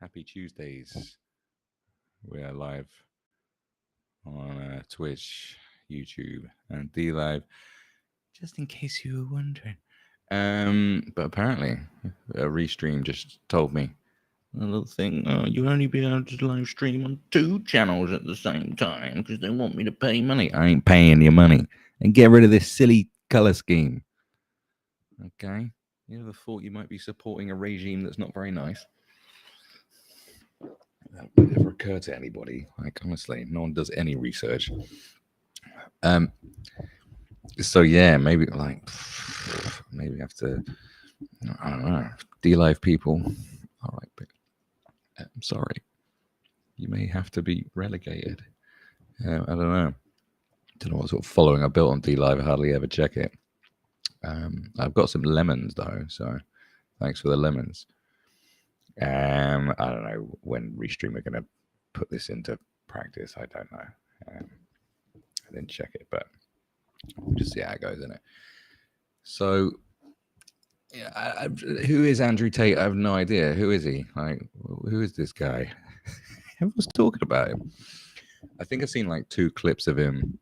Happy Tuesdays. We are live on Twitch, YouTube, and D Live, just in case you were wondering. But apparently, a restream just told me a little thing. Oh, you'll only be able to live stream on 2 channels at the same time because they want me to pay money. I ain't paying your money. And get rid of this silly color scheme. Okay? You ever thought you might be supporting a regime that's not very nice? That would never occur to anybody. Like, honestly, no one does any research. So yeah, maybe maybe have to, I don't know, D-Live people. All right, but I'm sorry, you may have to be relegated. I don't know. Don't know what sort of following I built on D-Live. I hardly ever check it. I've got some lemons though, so thanks for the lemons. I don't know when Restream are going to put this into practice. I don't know. I didn't check it, but we'll just see how it goes, innit? So, yeah, who is Andrew Tate? I have no idea. Who is he? Like, who is this guy? Everyone's talking about him. I think I've seen like 2 clips of him,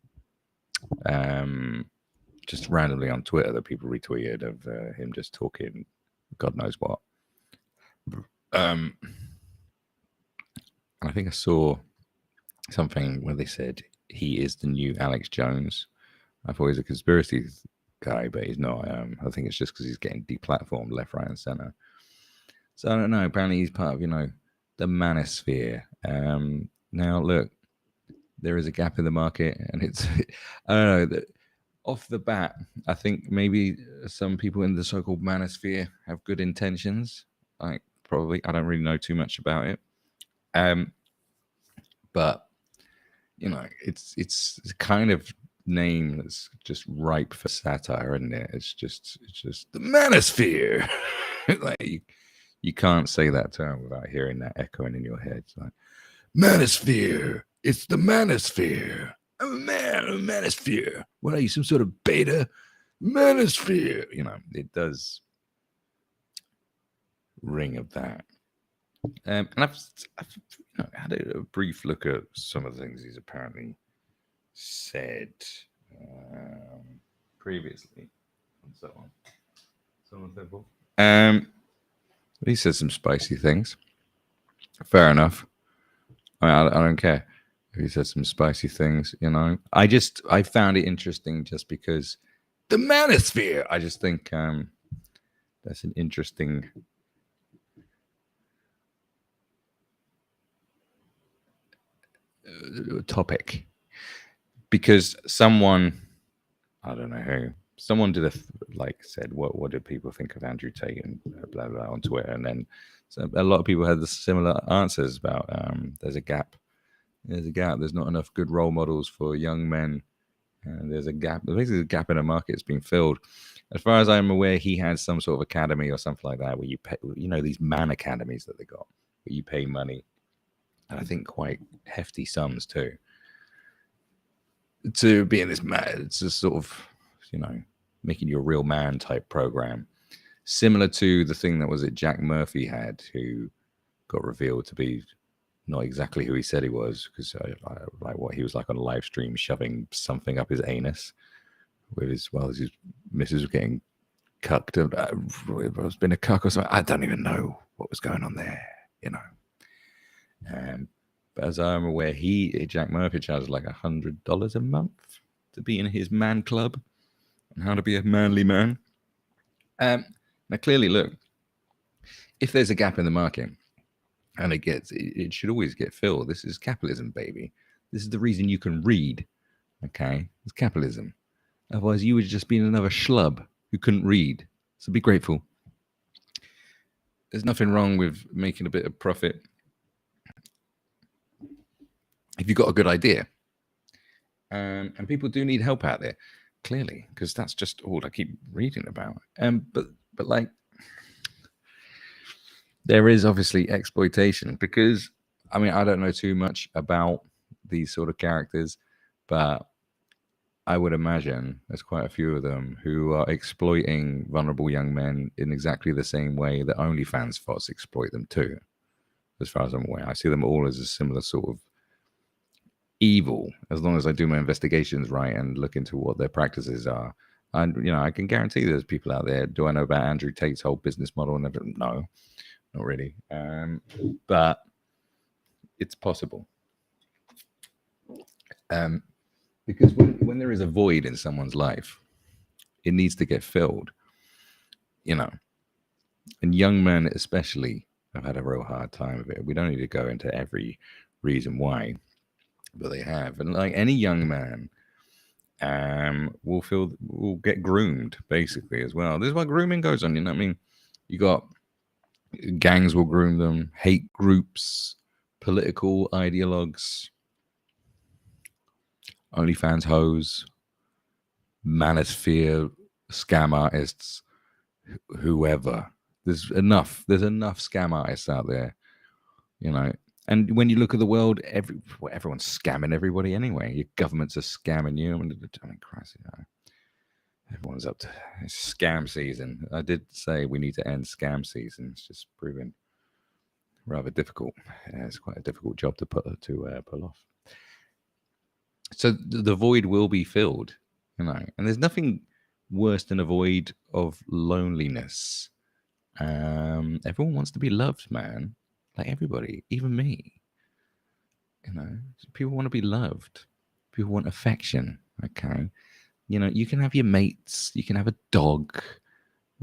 just randomly on Twitter that people retweeted of him just talking, God knows what. I think I saw something where they said he is the new Alex Jones. I thought he was a conspiracy guy, but he's not. I think it's just because he's getting deplatformed left, right, and center. So I don't know. Apparently, he's part of the manosphere. Now, look, there is a gap in the market, and it's I don't know that. Off the bat, I think maybe some people in the so-called manosphere have good intentions. Like, probably, I don't really know too much about it. But it's kind of name that's just ripe for satire, isn't it? It's just the manosphere. Like you can't say that term without hearing that echoing in your head. It's like, manosphere. It's the manosphere. I'm a man, I'm a manosphere. What are you, some sort of beta? Manosphere. It does ring of that. And I've had a brief look at some of the things he's apparently said previously, and so on. He said some spicy things. Fair enough. I don't care if he said some spicy things. I found it interesting just because the manosphere. I just think that's an interesting topic, because someone, I don't know who, someone did said what do people think of Andrew Tate and blah blah on Twitter, and then a lot of people had the similar answers about there's a gap, there's not enough good role models for young men, and there's a gap, basically a gap in the market that's being filled. As far as I'm aware, he had some sort of academy or something like that where you pay, these man academies that they got, where you pay money, and I think quite hefty sums too, to be in this man. It's a sort of, making you a real man type program, similar to the thing that was it Jack Murphy had, who got revealed to be not exactly who he said he was, because he was like on a live stream shoving something up his anus with his missus was getting cucked. It's been a cuck or something. I don't even know what was going on there, But as I'm aware, Jack Murphy charges like $100 a month to be in his man club and how to be a manly man. Now, clearly, look, if there's a gap in the market, and it should always get filled. This is capitalism, baby. This is the reason you can read. Okay, it's capitalism. Otherwise, you would just be another schlub who couldn't read. So be grateful. There's nothing wrong with making a bit of profit if you've got a good idea. And people do need help out there, clearly, because that's just all I keep reading about. But like, there is obviously exploitation, because, I don't know too much about these sort of characters, but I would imagine there's quite a few of them who are exploiting vulnerable young men in exactly the same way that OnlyFans bots exploit them too. as far as I'm aware. I see them all as a similar sort of evil, as long as I do my investigations right and look into what their practices are. And, I can guarantee there's people out there. Do I know about Andrew Tate's whole business model and everything? No, not really. But it's possible. Because when there is a void in someone's life, it needs to get filled, and young men especially have had a real hard time of it. We don't need to go into every reason why, but they have. And like any young man, will get groomed basically as well. This is why grooming goes on. You know what I mean? You got gangs will groom them, hate groups, political ideologues, OnlyFans hoes, manosphere scam artists, whoever. There's enough scam artists out there, And when you look at the world, everyone's scamming everybody anyway. Your governments are scamming you. I mean, Christ, everyone's up to it's scam season. I did say we need to end scam season. It's just proving rather difficult. It's quite a difficult job to pull off. So the void will be filled, and there's nothing worse than a void of loneliness. Everyone wants to be loved, man. Like everybody, even me. People want to be loved. People want affection. Okay, you can have your mates, you can have a dog,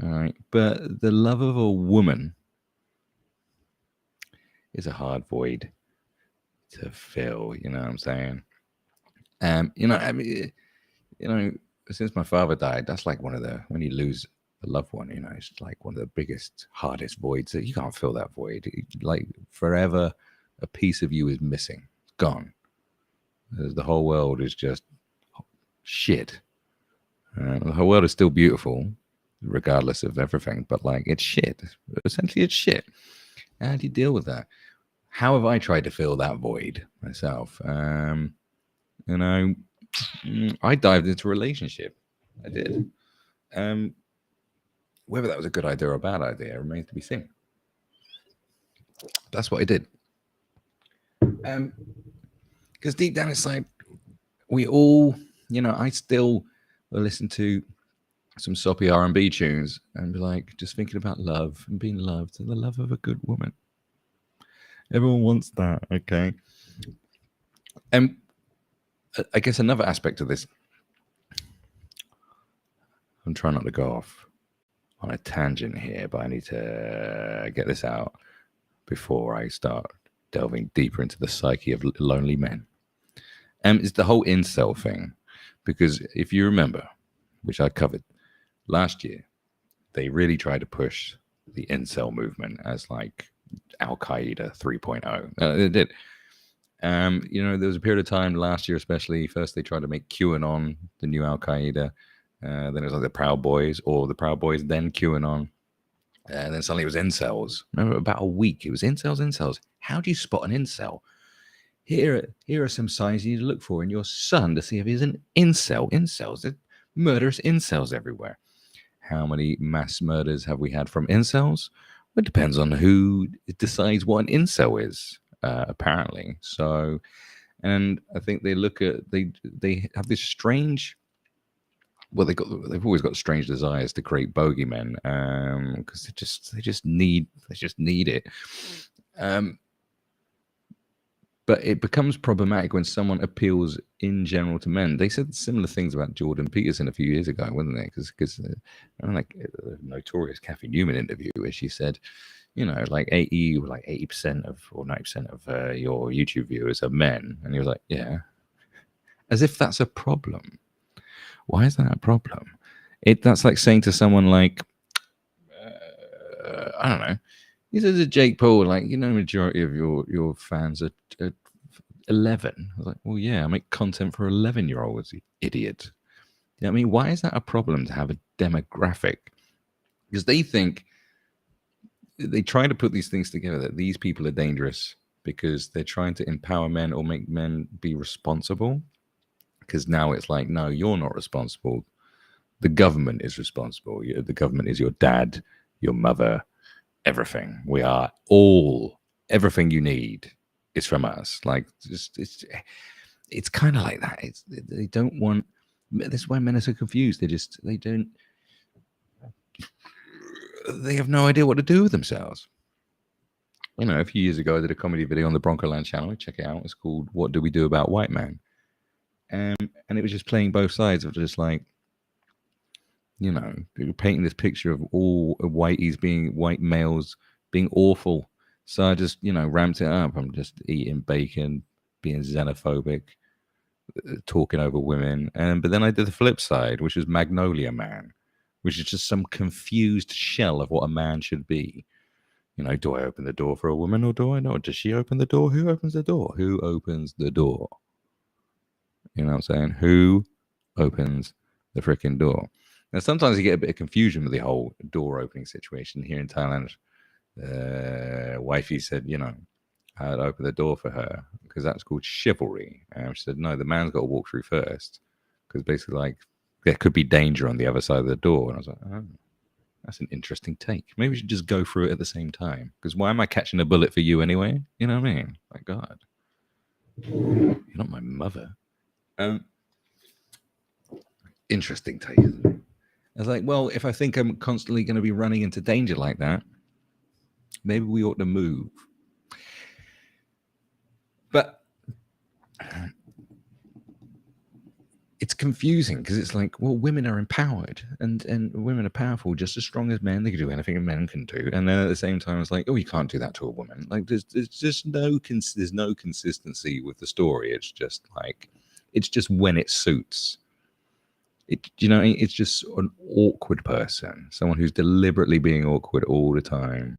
all right, but the love of a woman is a hard void to fill. You know what I'm saying? Since my father died, that's like when you lose a loved one, it's like one of the biggest, hardest voids that you can't fill that void. Like forever, a piece of you is missing, gone. The whole world is just shit. The whole world is still beautiful, regardless of everything, but like it's shit. Essentially, it's shit. How do you deal with that? How have I tried to fill that void myself? I dived into a relationship. I did. Whether that was a good idea or a bad idea remains to be seen. That's what I did. Because deep down inside, we all, I still will listen to some soppy R&B tunes and be like, just thinking about love and being loved and the love of a good woman. Everyone wants that, okay? And I guess another aspect of this, I'm trying not to go off on a tangent here, but I need to get this out before I start delving deeper into the psyche of lonely men. It's the whole incel thing. Because if you remember, which I covered last year, they really tried to push the incel movement as like Al-Qaeda 3.0. They did. There was a period of time last year, especially. First, they tried to make QAnon the new Al-Qaeda. Then it was like the Proud Boys, or the Proud Boys, then QAnon. And then suddenly it was incels. Remember, about a week, it was incels. How do you spot an incel? Here are some signs you need to look for in your son to see if he's an incel. Incels. There's murderous incels everywhere. How many mass murders have we had from incels? Well, it depends on who decides what an incel is, apparently. So, and I think they look at, they have this strange, well, they've always got strange desires to create bogeymen, because they just need it. But it becomes problematic when someone appeals in general to men. They said similar things about Jordan Peterson a few years ago, wasn't they? Because like the notorious Kathy Newman interview where she said, like 80% of or 90% of your YouTube viewers are men, and he was like, yeah, as if that's a problem. Why is that a problem? That's like saying to someone like, I don't know. He says to Jake Paul, like, majority of your fans are 11. I was like, well, yeah, I make content for 11-year-olds, you idiot. You know what I mean? Why is that a problem to have a demographic? Because they think, they try to put these things together, that these people are dangerous because they're trying to empower men or make men be responsible. Because now it's like, no, you're not responsible. The government is responsible. The government is your dad, your mother, everything. We are all everything you need is from us. Like, just it's kind of like that. They don't want. That's why men are so confused. They have no idea what to do with themselves. You know, a few years ago, I did a comedy video on the Broncoland channel. Check it out. It's called "What Do We Do About White Men," and it was just playing both sides of just like, you know, painting this picture of all white males being awful. So I just, you know, ramped it up. I'm just eating bacon, being xenophobic, talking over women, but then I did the flip side, which is Magnolia Man, which is just some confused shell of what a man should be. You know, do I open the door for a woman or do I not? Does she open the door? Who opens the door? Who opens the door? You know what I'm saying? Who opens the freaking door? Now, sometimes you get a bit of confusion with the whole door opening situation here in Thailand. Wifey said, you know, I'd open the door for her because that's called chivalry. She said, no, the man's got to walk through first because basically, like, there could be danger on the other side of the door. And I was like, oh, that's an interesting take. Maybe we should just go through it at the same time because why am I catching a bullet for you anyway? You know what I mean? My God, you're not my mother. Interesting take. I was like, well, if I think I'm constantly going to be running into danger like that, maybe we ought to move. But it's confusing because it's like, well, women are empowered and women are powerful just as strong as men. They can do anything men can do. And then at the same time, it's like, oh, you can't do that to a woman. Like, there's just there's no consistency with the story. It's just like, it's just when it suits. You know, it's just an awkward person, someone who's deliberately being awkward all the time.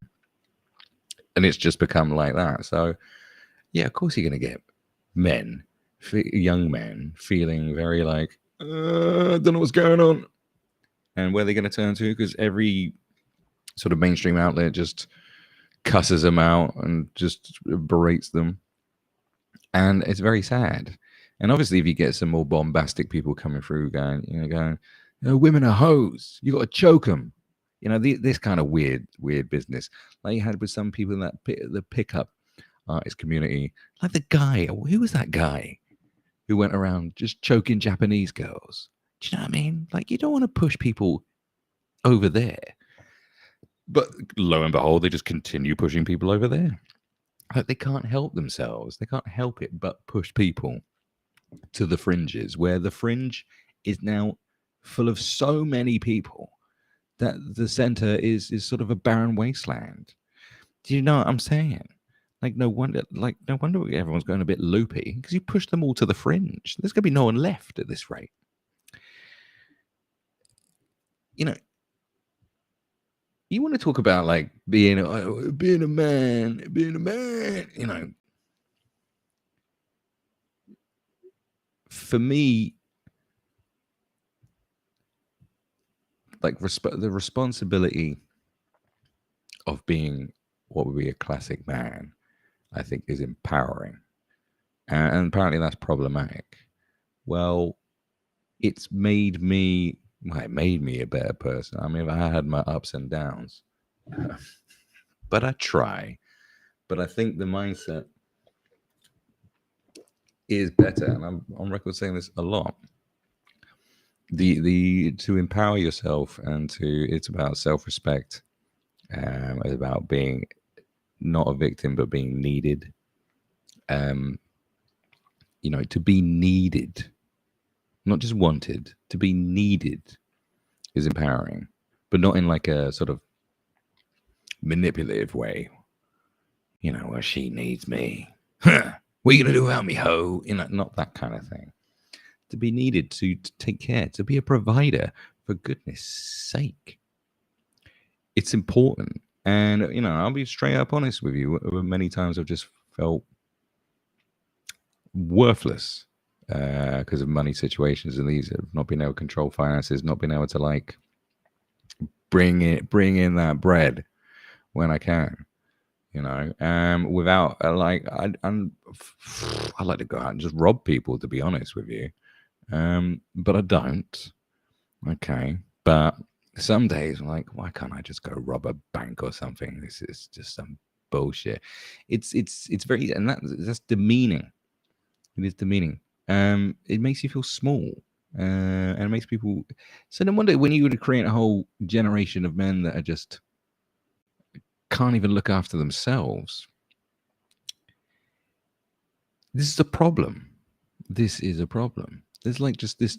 And it's just become like that. So, yeah, of course you're going to get young men feeling very like, I don't know what's going on. And where they're going to turn to, because every sort of mainstream outlet just cusses them out and just berates them. And it's very sad. And obviously, if you get some more bombastic people coming through going, women are hoes, you got to choke them. You know, this kind of weird business. Like you had with some people in the pickup artist community. Like the guy, who was that guy who went around just choking Japanese girls? Do you know what I mean? Like, you don't want to push people over there. But lo and behold, they just continue pushing people over there. Like, they can't help themselves. They can't help it but push people to the fringes, where the fringe is now full of so many people that the center is sort of a barren wasteland. Do you know what I'm saying? Like, no wonder everyone's going a bit loopy because you push them all to the fringe. There's going to be no one left at this rate. You know, you want to talk about like being a man, you know. For me, like the responsibility of being what would be a classic man, I think, is empowering. And apparently that's problematic. Well, it made me a better person. I mean, I had my ups and downs, but I try. But I think the mindset is better, and I'm on record saying this a lot. The to empower yourself and it's about self-respect. It's about being not a victim but being needed. You know, to be needed, not just wanted, to be needed is empowering, but not in like a sort of manipulative way. You know, well, she needs me. What are you gonna do without me, ho? You know, not that kind of thing. To be needed, to take care, to be a provider, for goodness sake. It's important. And, you know, I'll be straight up honest with you. Many times I've just felt worthless because of money situations, and these have not been able to control finances, not been able to like bring in that bread when I can, you know, without I like to go out and just rob people, to be honest with you. But I don't. Okay. But some days I'm like, why can't I just go rob a bank or something? This is just some bullshit. It's very, and that's demeaning. It is demeaning. It makes you feel small, and it makes people. So then one day when you would create a whole generation of men that are just can't even look after themselves, this is a problem. This is a problem. There's like just this,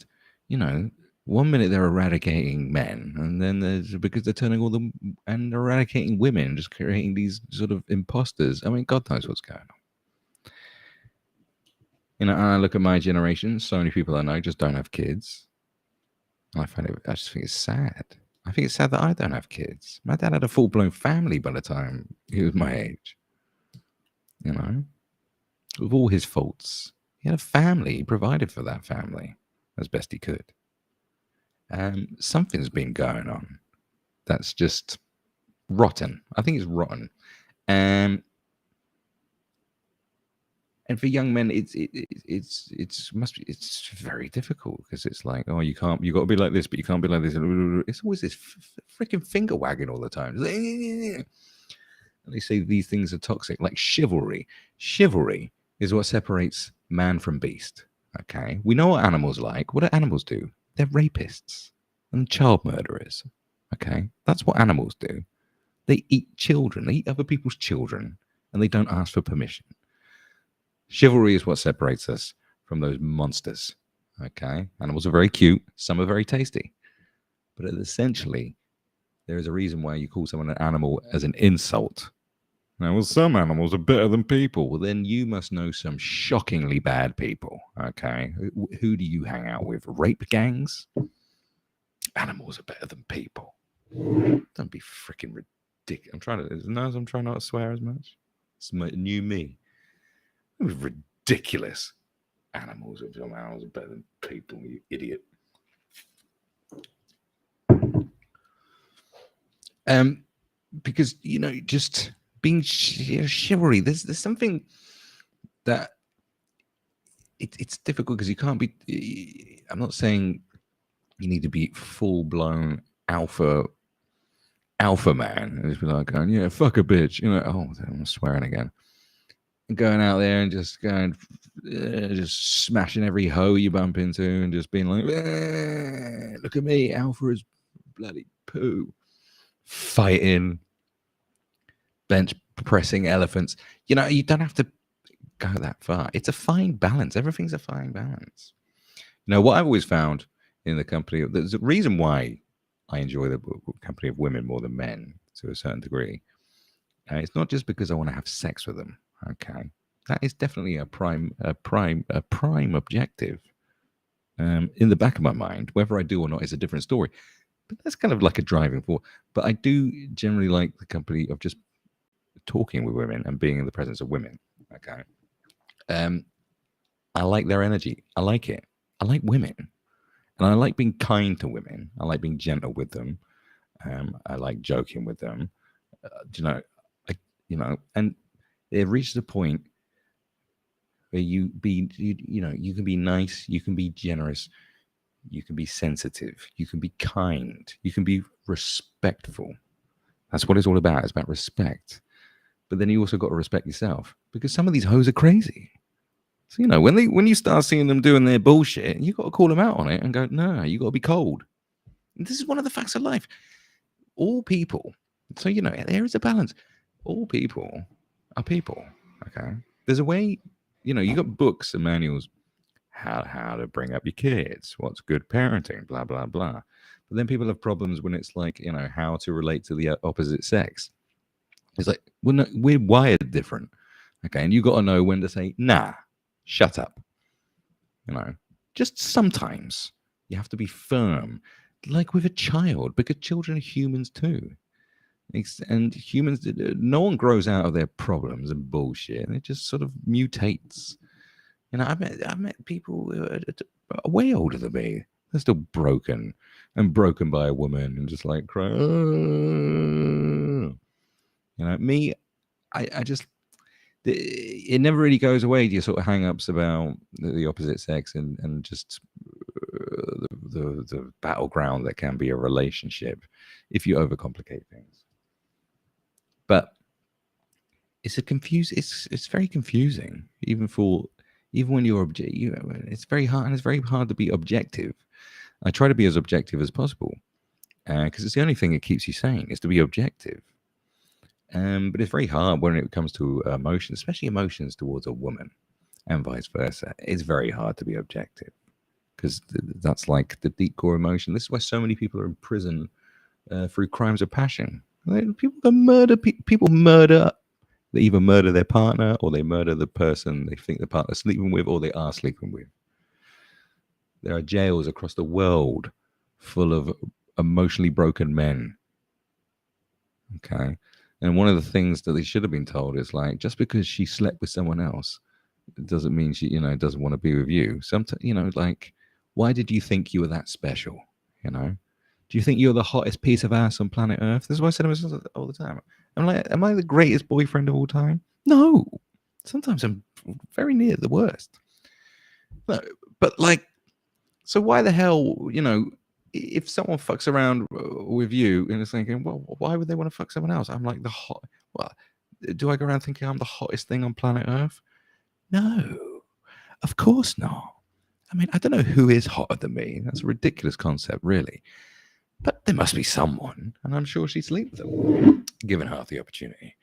you know, 1 minute they're eradicating men, and then there's because they're turning all them and eradicating women, just creating these sort of imposters. I mean, God knows what's going on. You know, I look at my generation. So many people I know just don't have kids. I just think it's sad. I think it's sad that I don't have kids. My dad had a full-blown family by the time he was my age. You know, with all his faults, he had a family. He provided for that family as best he could. Something's been going on that's just rotten. I think it's rotten. And for young men, it's very difficult because it's like, oh, you got to be like this, but you can't be like this. It's always this freaking finger wagging all the time. And they say these things are toxic, like chivalry. Chivalry is what separates man from beast. Okay, we know what animals like. What do animals do? They're rapists and child murderers. Okay, that's what animals do. They eat children. They eat other people's children, and they don't ask for permission. Chivalry is what separates us from those monsters. Okay, animals are very cute. Some are very tasty, but essentially, there is a reason why you call someone an animal as an insult. Now, well, some animals are better than people. Well, then you must know some shockingly bad people. Okay, who do you hang out with? Rape gangs? Animals are better than people. Don't be freaking ridiculous. I'm trying not to swear as much. It's my new me. It was ridiculous. Animals are better than people, you idiot. Because just being chivalry. There's something that it's difficult because you can't be. I'm not saying you need to be full blown alpha man and just be like, going, yeah, fuck a bitch. Oh, I'm swearing again. And going out there and just going, just smashing every hoe you bump into and just being like, look at me, alpha is bloody poo. Fighting, bench pressing elephants. You don't have to go that far. It's a fine balance. Everything's a fine balance. What I've always found in the company, there's a reason why I enjoy the company of women more than men to a certain degree. It's not just because I want to have sex with them. Okay, that is definitely a prime objective. In the back of my mind, whether I do or not is a different story. But that's kind of like a driving force. But I do generally like the company of just talking with women and being in the presence of women. Okay, I like their energy. I like it. I like women, and I like being kind to women. I like being gentle with them. I like joking with them. And it reaches a point where you can be nice, you can be generous, you can be sensitive, you can be kind, you can be respectful. That's what it's all about. It's about respect. But then you also got to respect yourself, because some of these hoes are crazy. So when you start seeing them doing their bullshit, you got to call them out on it and go, no, you got to be cold. And this is one of the facts of life. All people. So there is a balance. All people are people. Okay. There's a way. You got books and manuals how to bring up your kids, what's good parenting, blah blah blah. But then people have problems when it's like how to relate to the opposite sex. It's like we're wired different. Okay, and you got to know when to say nah, shut up. Just sometimes you have to be firm, like with a child, because children are humans too. And humans, no one grows out of their problems and bullshit, and it just sort of mutates. I've met people who are way older than me. They're still broken by a woman and just like crying. Me, I just, it never really goes away. Your sort of hang-ups about the opposite sex and just the battleground that can be a relationship if you overcomplicate things. But It's very confusing, even when you're it's very hard, and it's very hard to be objective. I try to be as objective as possible, because it's the only thing that keeps you sane is to be objective. But it's very hard when it comes to emotions, especially emotions towards a woman, and vice versa. It's very hard to be objective, because that's like the deep core emotion. This is why so many people are in prison through crimes of passion. People can murder. People murder. They either murder their partner, or they murder the person they think the partner's sleeping with, or they are sleeping with. There are jails across the world full of emotionally broken men. Okay. And one of the things that they should have been told is like, just because she slept with someone else, it doesn't mean she, doesn't want to be with you. Sometimes, like, why did you think you were that special? Do you think you're the hottest piece of ass on planet Earth? This is why I say to myself all the time. I'm like, am I the greatest boyfriend of all time? No. Sometimes I'm very near the worst. But like, so why the hell, if someone fucks around with you and is thinking, well, why would they want to fuck someone else? I'm like do I go around thinking I'm the hottest thing on planet Earth? No, of course not. I mean, I don't know who is hotter than me. That's a ridiculous concept, really. But there must be someone, and I'm sure she'd sleep with them, given half the opportunity.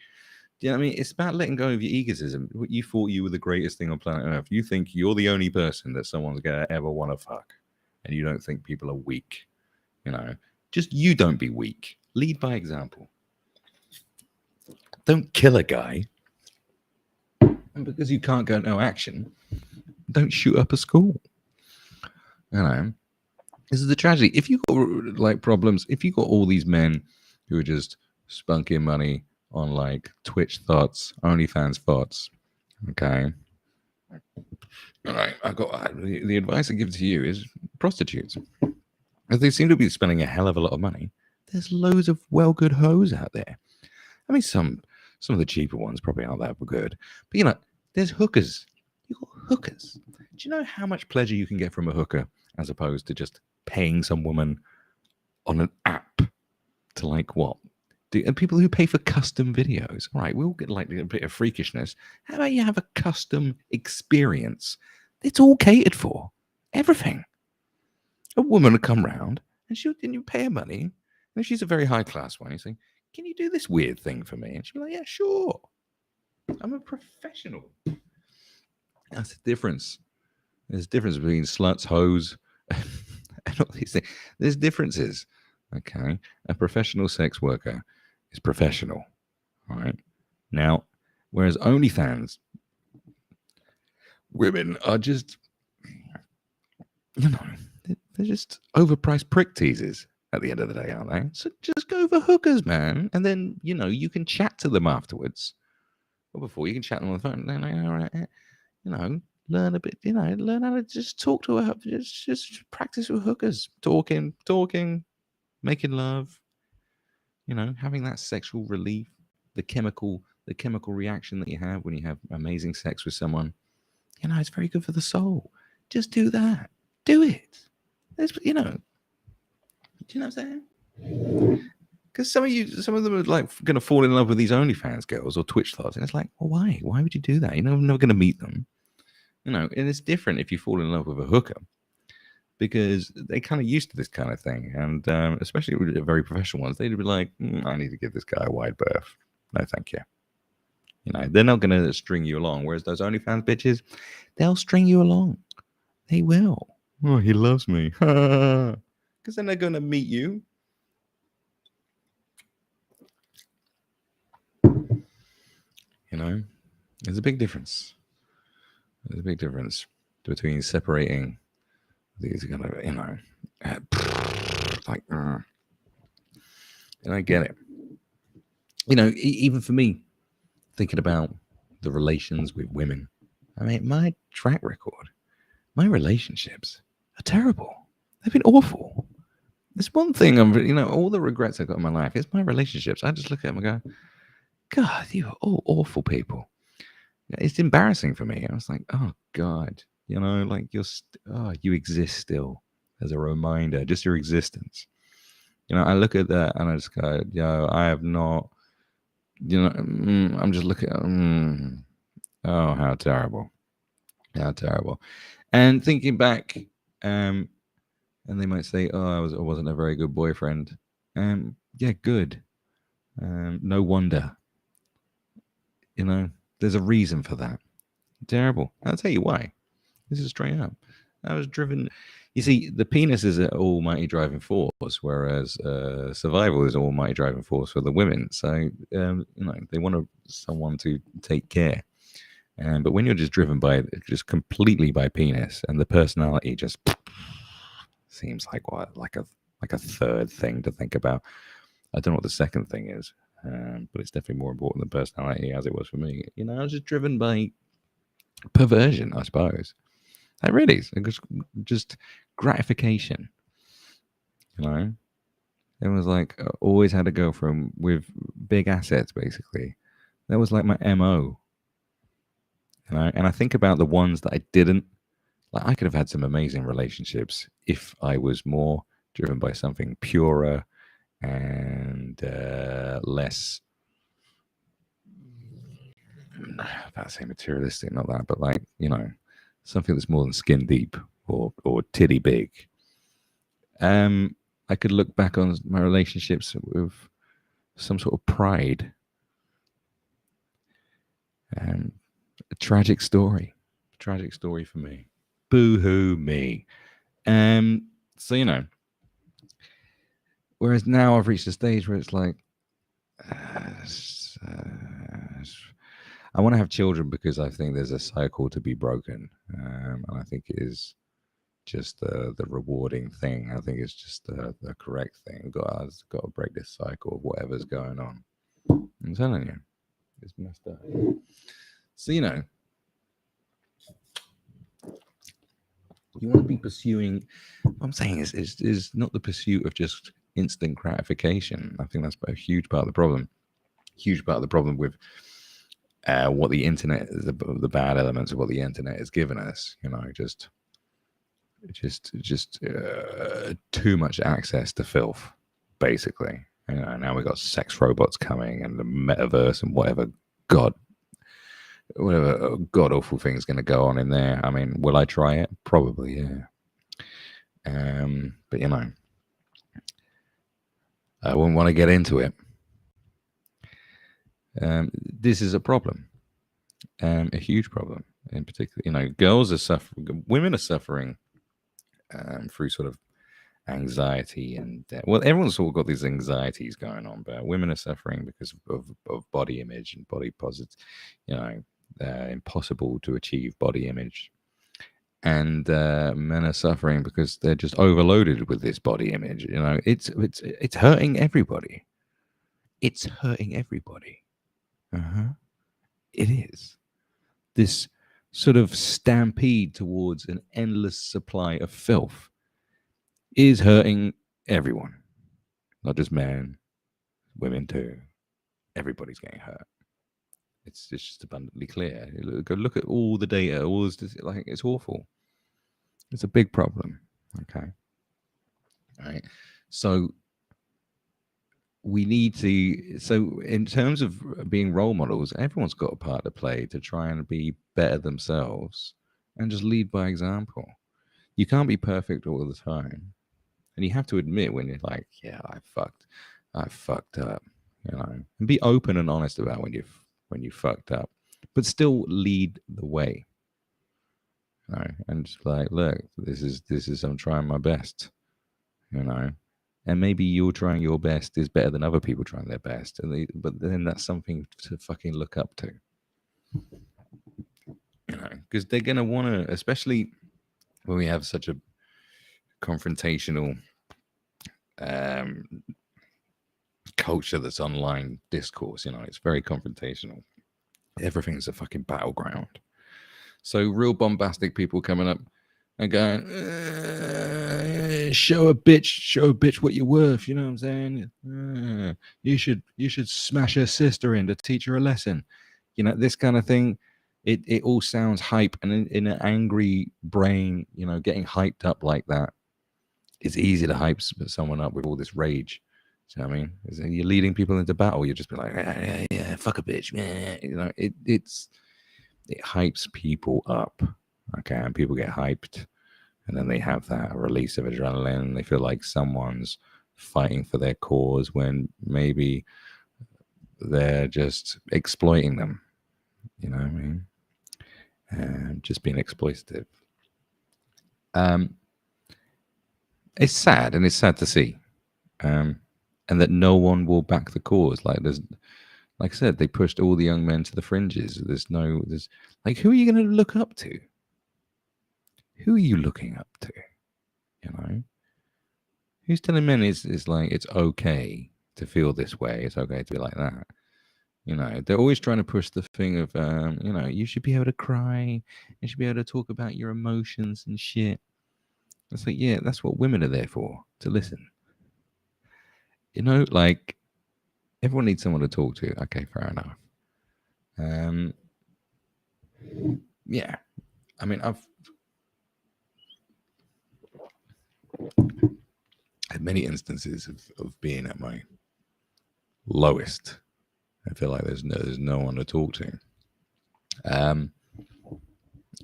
Do you know what I mean? It's about letting go of your egotism. You thought you were the greatest thing on planet Earth. You think you're the only person that someone's going to ever want to fuck. And you don't think people are weak. Just you don't be weak. Lead by example. Don't kill a guy. And because you can't go no action, don't shoot up a school. This is the tragedy. If you got like problems, if you got all these men who are just spunking money on like Twitch thoughts, OnlyFans thoughts, okay. All right, the advice I give to you is prostitutes. As they seem to be spending a hell of a lot of money, there's loads of good hoes out there. I mean, some of the cheaper ones probably aren't that good, but there's hookers. You got hookers. Do you know how much pleasure you can get from a hooker as opposed to just paying some woman on an app to like what? And people who pay for custom videos. All right, we'll get like a bit of freakishness. How about you have a custom experience? It's all catered for. Everything. A woman will come round and you pay her money. And she's a very high class one. You say, can you do this weird thing for me? And she'll be like, yeah, sure. I'm a professional. That's the difference. There's a difference between sluts, hoes, and all these things. There's differences. Okay. A professional sex worker is professional. All right. Now, whereas OnlyFans, women are just, they're just overpriced prick teasers at the end of the day, aren't they? So just go for hookers, man. And then, you can chat to them afterwards. Or before, you can chat to them on the phone. Then, all right, learn a bit, learn how to just talk to her. Just practice with hookers. Talking, making love, having that sexual relief, the chemical reaction that you have when you have amazing sex with someone. It's very good for the soul. Just do that. Do it. Do you know what I'm saying? Because some of them are like going to fall in love with these OnlyFans girls or Twitch stars, and it's like, well, why? Why would you do that? I'm never going to meet them. And it's different if you fall in love with a hooker, because they're kind of used to this kind of thing, and especially with the very professional ones, they'd be like, I need to give this guy a wide berth. No, thank you. They're not going to string you along. Whereas those OnlyFans bitches, they'll string you along. They will. Oh, he loves me. Because then they're going to meet you. There's a big difference. There's a big difference between separating these kind of, like, and I get it. Even for me, thinking about the relations with women, I mean, my track record, my relationships are terrible. They've been awful. There's one thing all the regrets I've got in my life is my relationships. I just look at them and go, God, you are all awful people. It's embarrassing for me. I was like, oh God, like you exist still as a reminder, just your existence. I look at that and I just go, I have not You know, I'm just looking. Oh, how terrible! How terrible! And thinking back, and they might say, "Oh, I wasn't a very good boyfriend." Yeah, good. No wonder. You know, there's a reason for that. Terrible. I'll tell you why. This is straight up. I was driven. You see, the penis is an almighty driving force, whereas survival is an almighty driving force for the women. So, they want someone to take care. But when you're just driven by just completely by penis, and the personality just seems like what, like a third thing to think about. I don't know what the second thing is, but it's definitely more important than personality, as it was for me. I was just driven by perversion, I suppose. That really is just gratification. It was like always had to go from with big assets, basically. That was like my MO. And I think about the ones that I didn't. Like, I could have had some amazing relationships if I was more driven by something purer and less. About to say materialistic, not that, but like, something that's more than skin deep or titty big. I could look back on my relationships with some sort of pride. A tragic story for me. Boo hoo me. So whereas now I've reached a stage where it's like, I want to have children because I think there's a cycle to be broken, and I think it is just the rewarding thing. I think it's just the correct thing. I've got to break this cycle of whatever's going on. I'm telling you, it's messed up. So you want to be pursuing. What I'm saying is not the pursuit of just instant gratification. I think that's a huge part of the problem. Huge part of the problem with what the internet, the bad elements of what the internet has given us. Just too much access to filth, basically. Now we've got sex robots coming and the metaverse and whatever god awful thing's going to go on in there. I mean, will I try it? Probably, yeah. But I wouldn't want to get into it. This is a problem, a huge problem in particular. Girls are suffering, women are suffering through sort of anxiety and everyone's all got these anxieties going on, but women are suffering because of body image and body positive, impossible to achieve body image, and men are suffering because they're just overloaded with this body image. It's hurting everybody. It's hurting everybody. It is this sort of stampede towards an endless supply of filth is hurting everyone, not just men, women too. Everybody's getting hurt. It's just abundantly clear. Go look at all the data. All this, like, it's awful. It's a big problem. Okay. All right. So we need to. So in terms of being role models, everyone's got a part to play to try and be better themselves and just lead by example. You can't be perfect all the time. And you have to admit when you're like, yeah, I fucked up, and be open and honest about when you fucked up, but still lead the way. And just like, look, this is I'm trying my best, and maybe you're trying your best is better than other people trying their best, but then that's something to fucking look up to, because they're gonna want to, especially when we have such a confrontational culture that's online discourse. It's very confrontational. Everything's a fucking battleground. So real bombastic people coming up and going, show a bitch what you're worth. You know what I'm saying? You should smash her sister in to teach her a lesson. This kind of thing. It all sounds hype, and in an angry brain, getting hyped up like that, it's easy to hype someone up with all this rage. you know what I mean? You're leading people into battle. You just be like, yeah, fuck a bitch, man. You know, it hypes people up. Okay, and people get hyped, and then they have that release of adrenaline. And they feel like someone's fighting for their cause when maybe they're just exploiting them. You know what I mean? And just being exploitative. It's sad, and it's sad to see, and that no one will back the cause. Like I said, they pushed all the young men to the fringes. There's like, who are you going to look up to? Who are you looking up to? You know, who's telling men is like it's okay to feel this way? It's okay to be like that. You know, they're always trying to push the thing of, you know, you should be able to cry, you should be able to talk about your emotions and shit. It's like, yeah, that's what women are there for, to listen. You know, like, everyone needs someone to talk to. Okay, fair enough. Yeah, I mean, I've had many instances of being at my lowest. I feel like there's no one to talk to.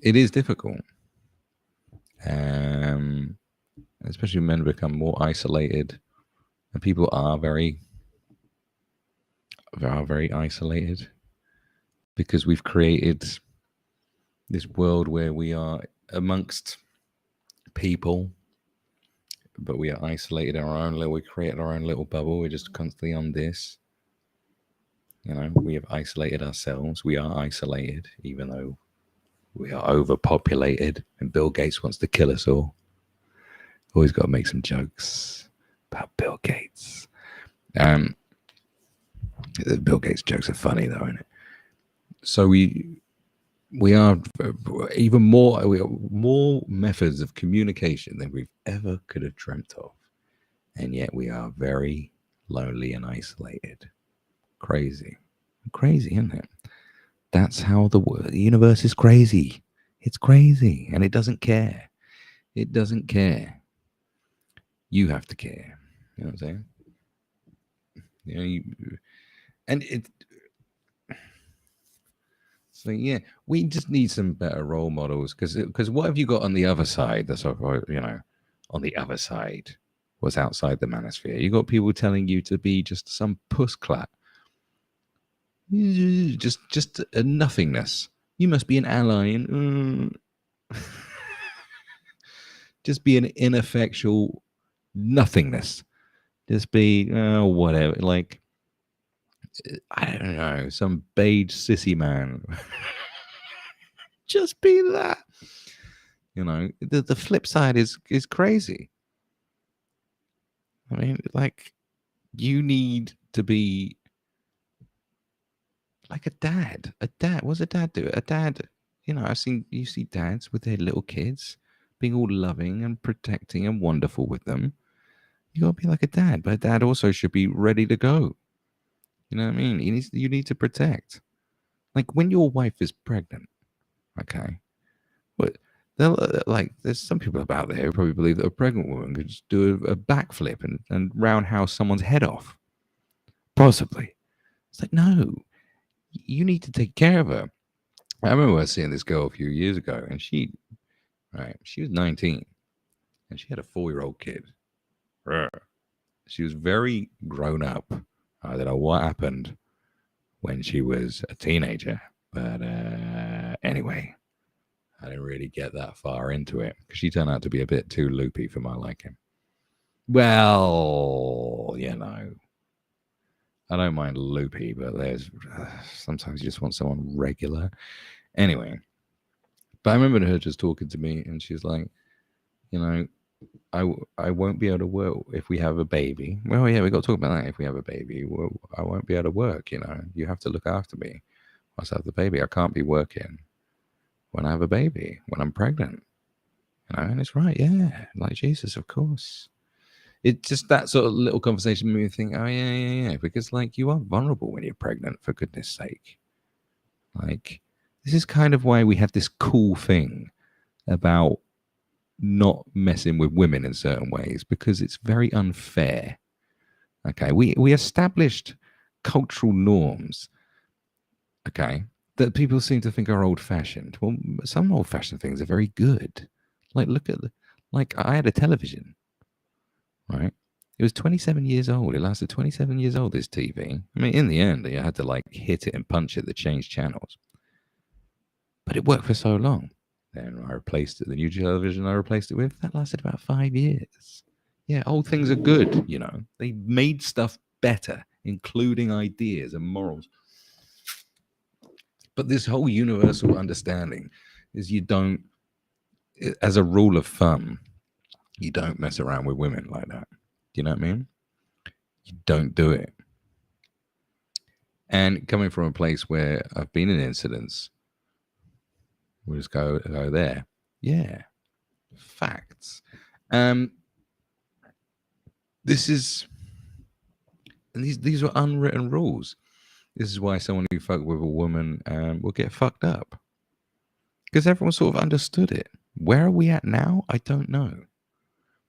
It is difficult, especially when men become more isolated, and people are very isolated because we've created this world where we are amongst people, but we are isolated in our own little. We created our own little bubble. We're just constantly on this. You know, we have isolated ourselves. We are isolated, even though we are overpopulated, and Bill Gates wants to kill us all. Always got to make some jokes about Bill Gates. The Bill Gates jokes are funny, though, isn't it? So we are even more. We have more methods of communication than we've ever could have dreamt of, and yet we are very lonely and isolated. Crazy, isn't it? That's how the universe is crazy. It's crazy, and it doesn't care. It doesn't care. You have to care. You know what I'm saying? You know, and it. So yeah, we just need some better role models because what have you got on the other side? That's what, you know, on the other side, what's outside the manosphere. You got people telling you to be just some puss clap, just a nothingness. You must be an ally and just be an ineffectual nothingness. Just be whatever, like, I don't know, some beige sissy man. Just be that. You know, the flip side is crazy. I mean, like, you need to be like a dad. A dad. What's a dad do? A dad, you know, you see dads with their little kids being all loving and protecting and wonderful with them. You gotta be like a dad, but a dad also should be ready to go. You know what I mean? You need to protect. Like, when your wife is pregnant, okay, but like, there's some people out there who probably believe that a pregnant woman could just do a backflip and roundhouse someone's head off. Possibly. It's like, no, you need to take care of her. I remember seeing this girl a few years ago, and she was 19, and she had a 4-year-old kid. She was very grown up. I don't know what happened when she was a teenager, but anyway, I didn't really get that far into it because she turned out to be a bit too loopy for my liking. Well, you know, I don't mind loopy, but there's sometimes you just want someone regular. Anyway, but I remember her just talking to me, and she's like, you know, I won't be able to work if we have a baby. Well, yeah, we got to talk about that. If we have a baby, I won't be able to work. You know, you have to look after me once I have the baby. I can't be working when I have a baby, when I'm pregnant. You know, and it's right, yeah. Like, Jesus, of course. It's just that sort of little conversation made me think, oh, yeah. Because, like, you are vulnerable when you're pregnant, for goodness sake. Like, this is kind of why we have this cool thing about not messing with women in certain ways, because it's very unfair. Okay, we established cultural norms. Okay, that people seem to think are old-fashioned. Well, some old-fashioned things are very good. Like look at like I had a television, right? It was 27 years old. It lasted 27 years old, this TV. I mean, in the end, I had to like hit it and punch it to change channels. But it worked for so long. Then I replaced it. The new television I replaced it with, that lasted about 5 years. Yeah, old things are good, you know. They made stuff better, including ideas and morals. But this whole universal understanding is you don't, as a rule of thumb, you don't mess around with women like that. Do you know what I mean? You don't do it. And coming from a place where I've been in incidents, we'll just go there. Yeah, facts. This is, and these are unwritten rules. This is why someone who fucked with a woman will get fucked up, because everyone sort of understood it. Where are we at now? I don't know,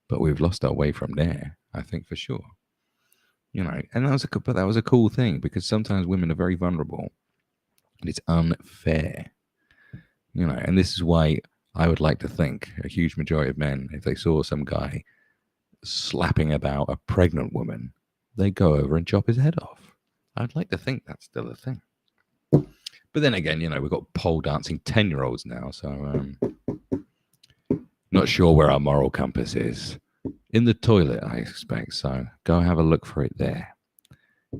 but we've lost our way from there. I think for sure. You know, and that was a cool thing, because sometimes women are very vulnerable, and it's unfair. You know, and this is why I would like to think a huge majority of men, if they saw some guy slapping about a pregnant woman, they go over and chop his head off. I'd like to think that's still a thing. But then again, you know, we've got pole dancing 10-year-olds now, so not sure where our moral compass is. In the toilet, I expect, so go have a look for it there.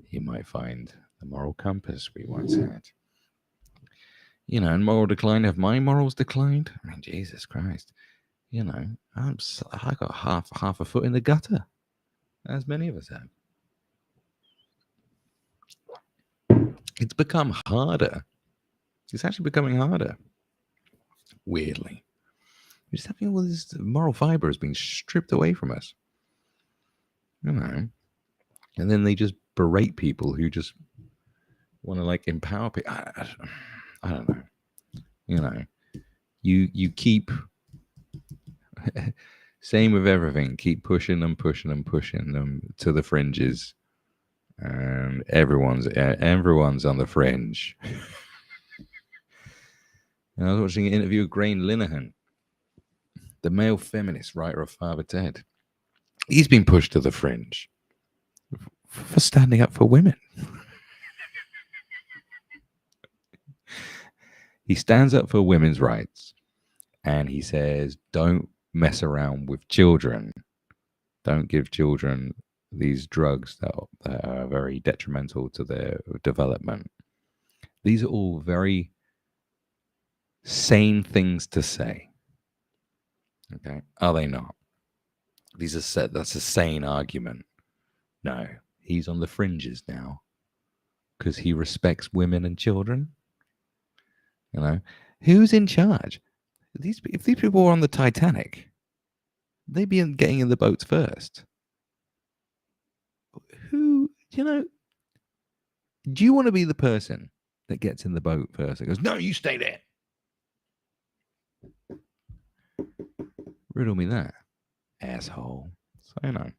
You might find the moral compass we once had. You know, and moral decline. Have my morals declined? I mean, Jesus Christ. You know, I got half a foot in the gutter, as many of us have. It's become harder. It's actually becoming harder. Weirdly, we're just having all this moral fiber has been stripped away from us. You know, and then they just berate people who just want to like empower people. I don't know. You know, you keep same with everything. Keep pushing them to the fringes, and everyone's on the fringe. And I was watching an interview with Grain Linehan, the male feminist writer of Father Ted. He's been pushed to the fringe for standing up for women. He stands up for women's rights, and he says, don't mess around with children. Don't give children these drugs that are very detrimental to their development. These are all very sane things to say. Okay, are they not? That's a sane argument. No, he's on the fringes now because he respects women and children. You know, who's in charge? If these people were on the Titanic, they'd be getting in the boats first. Who, you know, do you want to be the person that gets in the boat first and goes, no, you stay there? Riddle me that, asshole. So, you know.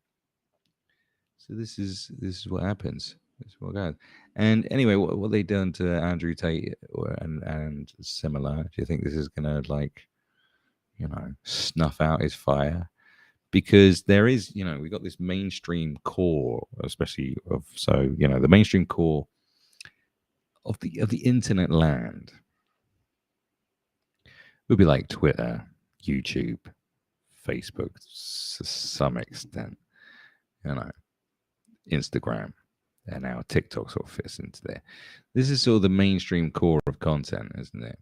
So this is what happens. This is what goes. And anyway, what they done to Andrew Tate and similar? Do you think this is gonna like, you know, snuff out his fire? Because there is, you know, we got this mainstream core, especially the mainstream core of the internet land would be like Twitter, YouTube, Facebook to some extent, you know, Instagram, and now TikTok sort of fits into there. This is sort of the mainstream core of content, isn't it?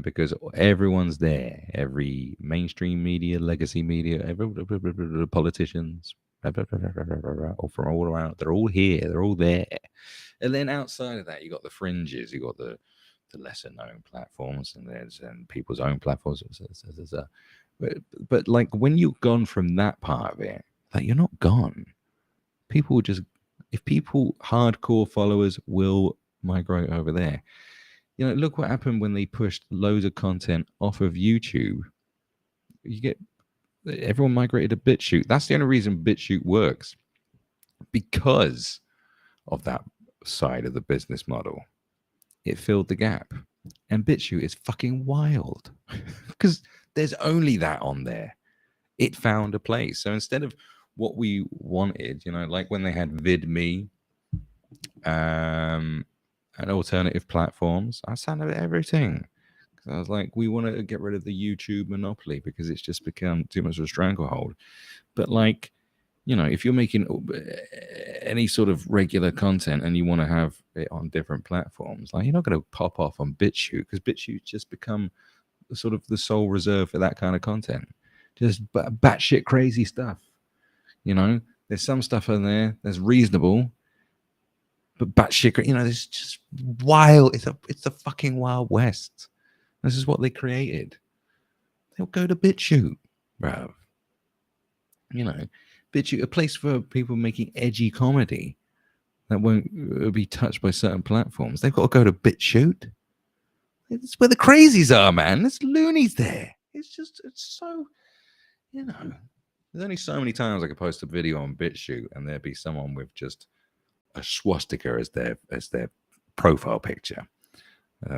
Because everyone's there, every mainstream media, legacy media, every politicians, or from all around, they're all here, they're all there. And then outside of that, you got the fringes, you got the lesser known platforms, and people's own platforms. But like when you've gone from that part of it, like you're not gone. People just, if people hardcore followers will migrate over there. You know, look what happened when they pushed loads of content off of YouTube. Everyone migrated to BitChute. That's the only reason BitChute works. because of that side of the business model. It filled the gap. And BitChute is fucking wild because there's only that on there. It found a place. So instead of what we wanted, like when they had VidMe and alternative platforms, I signed up to everything. I was like, we want to get rid of the YouTube monopoly because it's just become too much of a stranglehold. But like, if you're making any sort of regular content and you want to have it on different platforms, like you're not going to pop off on BitChute because BitChute's just become sort of the sole reserve for that kind of content. Just batshit crazy stuff. There's some stuff in there that's reasonable, but batshit, there's just wild. It's a fucking Wild West. This is what they created. They'll go to BitChute, bro. BitChute, a place for people making edgy comedy that won't be touched by certain platforms. They've got to go to BitChute. It's where the crazies are, man. There's loonies there. It's so, there's only so many times I could post a video on BitChute and there'd be someone with just a swastika as their profile picture.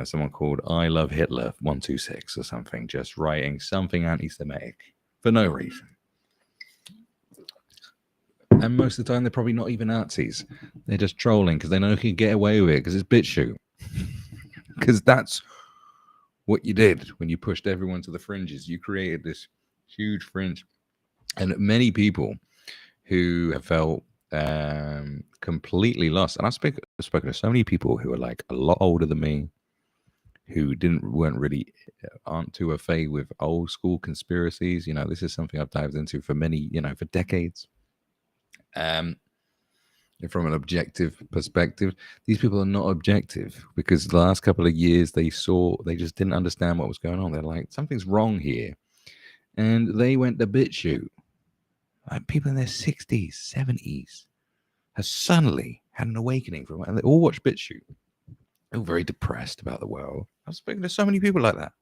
Someone called I Love Hitler 126 or something, just writing something anti-Semitic for no reason. And most of the time, they're probably not even Nazis. They're just trolling because they know they can get away with it because it's BitChute. Because that's what you did when you pushed everyone to the fringes. You created this huge fringe. And many people who have felt completely lost. And I've spoken to so many people who are like a lot older than me, who aren't too au fait with old school conspiracies. This is something I've dived into for many, for decades. From an objective perspective, these people are not objective because the last couple of years they just didn't understand what was going on. They're like, something's wrong here. And they went to BitChute. Like people in their 60s, 70s have suddenly had an awakening from it. And they all watch BitChute. They're all very depressed about the world. I've spoken to so many people like that.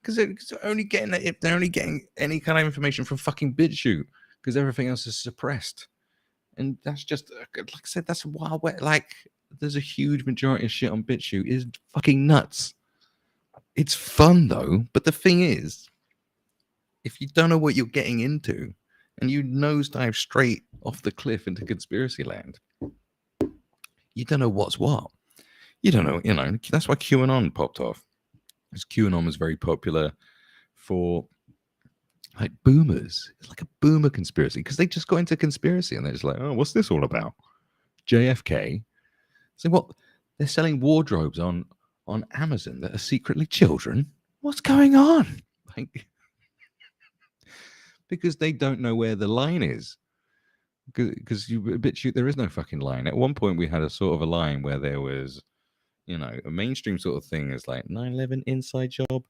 Because they're only getting any kind of information from fucking BitChute because everything else is suppressed. And that's just, like I said, that's wild. Like, there's a huge majority of shit on BitChute is fucking nuts. It's fun, though. But the thing is, if you don't know what you're getting into and you nosedive straight off the cliff into conspiracy land, you don't know what's what. You don't know, that's why QAnon popped off. Because QAnon was very popular for like boomers. It's like a boomer conspiracy because they just got into conspiracy and they're just like, oh, what's this all about? JFK. So what? They're selling wardrobes on Amazon that are secretly children. What's going on? Like, because they don't know where the line is. Because BitChute, there is no fucking line. At one point, we had a sort of a line where there was, a mainstream sort of thing is like 9/11 inside job.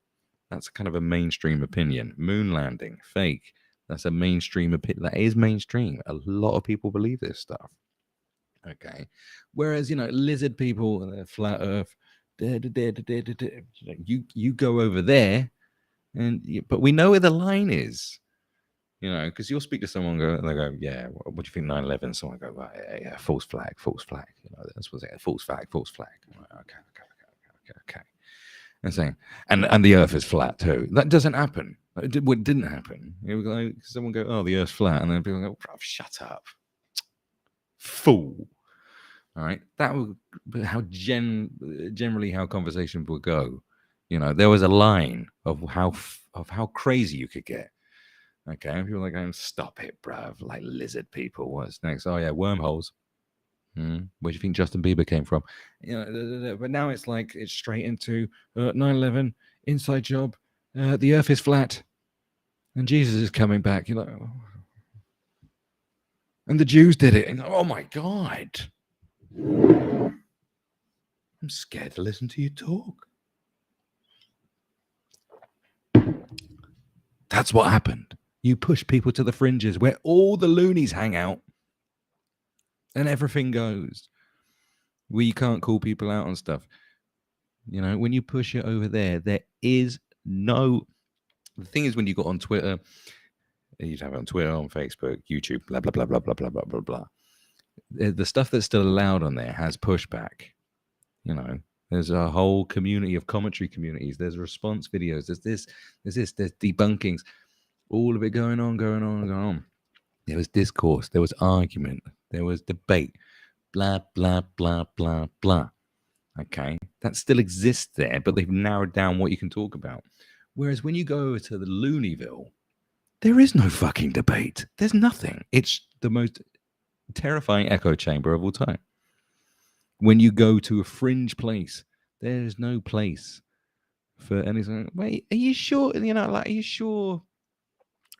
That's kind of a mainstream opinion. Moon landing, fake. That's a mainstream opinion. That is mainstream. A lot of people believe this stuff. Okay. Whereas, lizard people, flat earth, you go over there, but we know where the line is. Because you'll speak to someone and they go, yeah, what do you think 9/11? Someone go, right, yeah, false flag. That's what's it, false flag. Right, okay. And saying, and the Earth is flat too. That doesn't happen. It didn't happen. It was like someone go, oh, the Earth's flat, and then people go, bro, shut up, fool. All right, that was how generally how conversation would go. There was a line of how crazy you could get. Okay, and people are going, stop it, bruv. Like lizard people. What's next? Oh yeah, wormholes. Where do you think Justin Bieber came from? But now it's like it's straight into 9/11 inside job. The Earth is flat, and Jesus is coming back. You're like, oh. And the Jews did it. And oh my God, I'm scared to listen to you talk. That's what happened. You push people to the fringes where all the loonies hang out. And everything goes. We can't call people out on stuff. When you push it over there, there is no... The thing is, when you got on Twitter, You'd have it on Twitter, on Facebook, YouTube, blah, blah, blah, blah, blah, blah, blah, blah, blah. The stuff that's still allowed on there has pushback. You know, there's a whole community of commentary communities. There's response videos. There's debunkings. All of it going on. There was discourse. There was argument. There was debate. Blah, blah, blah, blah, blah. Okay, that still exists there, but they've narrowed down what you can talk about. Whereas when you go over to the Looneyville, there is no fucking debate. There's nothing. It's the most terrifying echo chamber of all time. When you go to a fringe place, there is no place for anything. Wait, are you sure? You know, like, are you sure?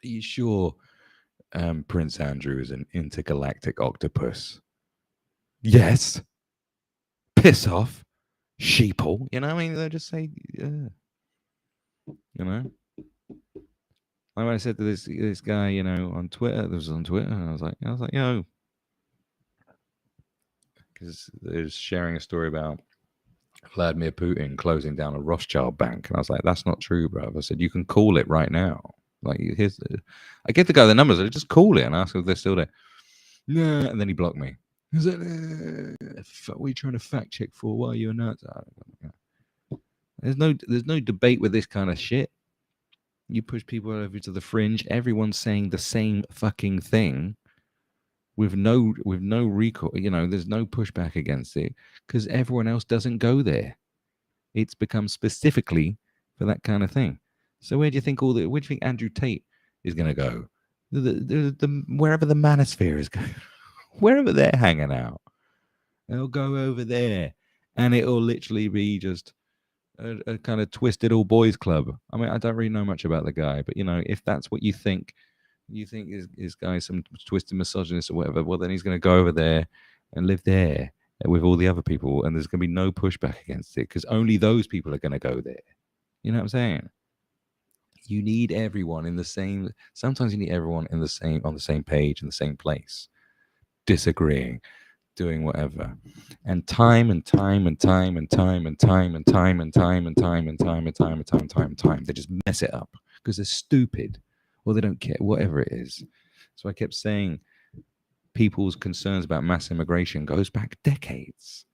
Are you sure Prince Andrew is an intergalactic octopus? Yes. Piss off. Sheeple, you know, I mean, they'll just say, you know. Like when I said to this guy, you know, on Twitter, and I was like, yo, because they was sharing a story about Vladimir Putin closing down a Rothschild bank, and I was like, that's not true, bro. I said, you can call it right now. Like, I gave the guy the numbers. I just call it and ask if they're still there. Yeah, and then he blocked me. He was like, what are you trying to fact check for? Why are you a nut? There's no debate with this kind of shit. You push people over to the fringe. Everyone's saying the same fucking thing with no recall. You know, there's no pushback against it because everyone else doesn't go there. It's become specifically for that kind of thing. So where do you think where do you think Andrew Tate is going to go? Wherever the manosphere is going, wherever they're hanging out, they'll go over there, and it'll literally be just a kind of twisted all boys club. I mean, I don't really know much about the guy, but you know, if that's what you think is guy some twisted misogynist or whatever, well, then he's going to go over there and live there with all the other people, and there's going to be no pushback against it because only those people are going to go there. You know what I'm saying? You need everyone in the same. Sometimes you need everyone on the same page in the same place, disagreeing, doing whatever, and time, they just mess it up because they're stupid or they don't care, whatever it is. So I kept saying people's concerns about mass immigration goes back decades,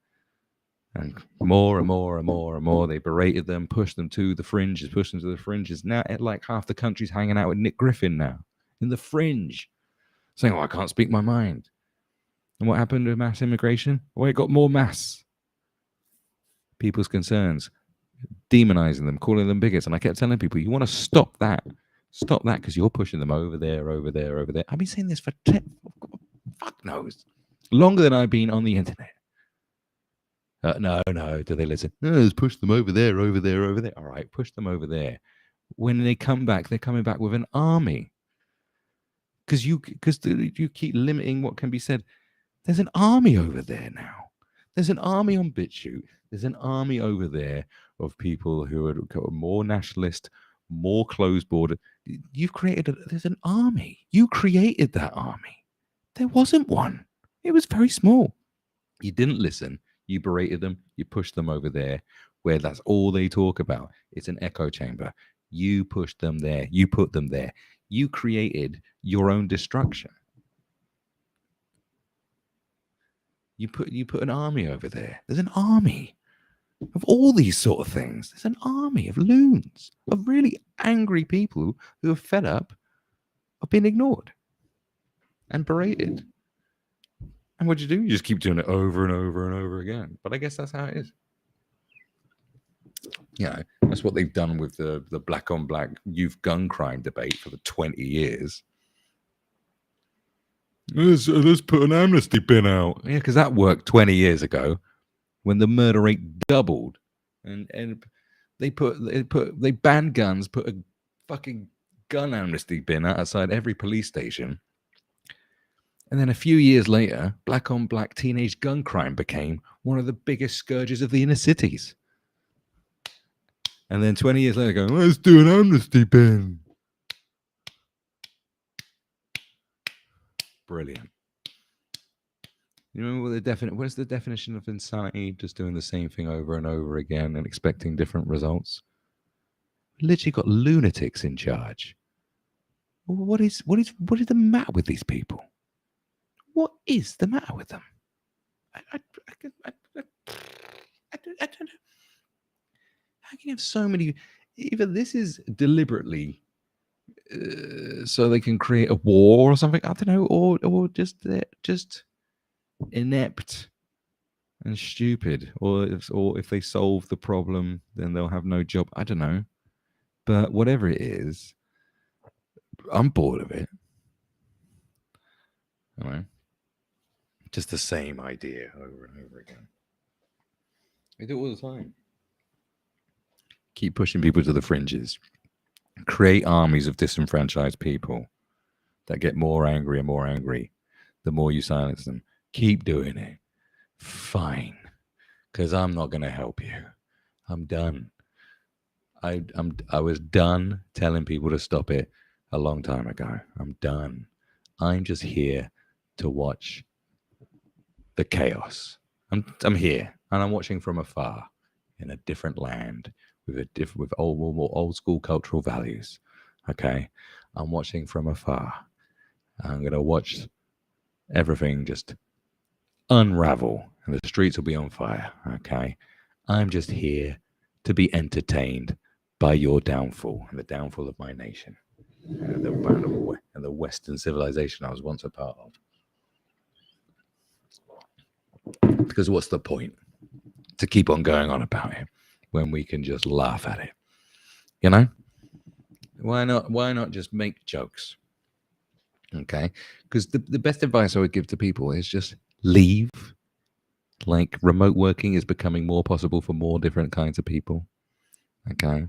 and more and more they berated them, pushed them to the fringes. Now like half the country's hanging out with Nick Griffin now in the fringe, saying, I can't speak my mind. And what happened with mass immigration? Well, it got more mass. People's concerns, demonizing them, calling them bigots. And I kept telling people, you want to stop that. Stop that because you're pushing them over there. I've been saying this for fuck knows, longer than I've been on the internet. No, do they listen? No, let's push them over there. All right, push them over there. When they come back, they're coming back with an army. Because you keep limiting what can be said. There's an army over there now. There's an army on BitChute. There's an army over there of people who are more nationalist, more closed border. There's an army. You created that army. There wasn't one. It was very small. You didn't listen. You berated them. You pushed them over there where that's all they talk about. It's an echo chamber. You pushed them there. You put them there. You created your own destruction. You put an army over there. There's an army of all these sort of things. There's an army of loons, of really angry people who are fed up of being ignored and berated. And what do? You just keep doing it over and over again. But I guess that's how it is. Yeah, that's what they've done with the black on black youth gun crime debate for the 20 years. Let's put an amnesty bin out. Yeah, because that worked 20 years ago when the murder rate doubled, and they banned guns, put a fucking gun amnesty bin outside every police station, and then a few years later, black on black teenage gun crime became one of the biggest scourges of the inner cities. And then 20 years later, going, let's do an amnesty bin. Brilliant. You remember what's the definition of insanity? Just doing the same thing over and over again and expecting different results. Literally got lunatics in charge. What is the matter with these people? What is the matter with them? I don't know. How can you have so many? Either this is deliberately so they can create a war or something. I don't know, or just they're just inept and stupid, or if they solve the problem, then they'll have no job. I don't know, but whatever it is, I'm bored of it. You know, just the same idea over and over again. They do it all the time. Keep pushing people to the fringes. Create armies of disenfranchised people that get more angry and more angry the more you silence them. Keep doing it. Fine. Because I'm not going to help you. I'm done. I was done telling people to stop it a long time ago. I'm done. I'm just here to watch the chaos. I'm here and I'm watching from afar in a different land with old school cultural values. Okay, I'm watching from afar. I'm gonna watch everything just unravel and the streets will be on fire. Okay, I'm just here to be entertained by your downfall and the downfall of my nation and the Western civilization I was once a part of. Because what's the point to keep on going on about it when we can just laugh at it? You know? Why not just make jokes? Okay? Because the best advice I would give to people is just leave. Like remote working is becoming more possible for more different kinds of people. Okay?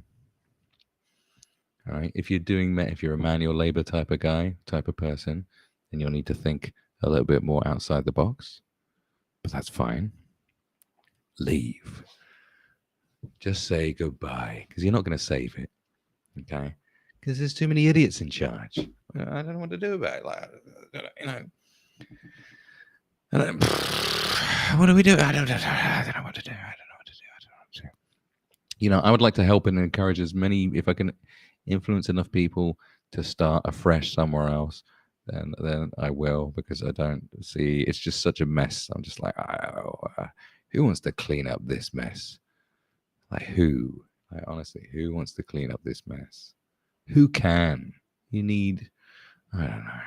All right. If you're a manual labor type of guy, type of person, then you'll need to think a little bit more outside the box. But that's fine. Leave. Just say goodbye because you're not going to save it. Okay? Because there's too many idiots in charge. I don't know what to do about it. Like, you know, what do we do? I don't know what to do. I don't know what to do. You know, I would like to help and encourage as many, if I can influence enough people to start afresh somewhere else, then I will, because I don't see, it's just such a mess. I'm just like, who wants to clean up this mess? Like who? Like honestly, who wants to clean up this mess? Who can? You need, I don't know.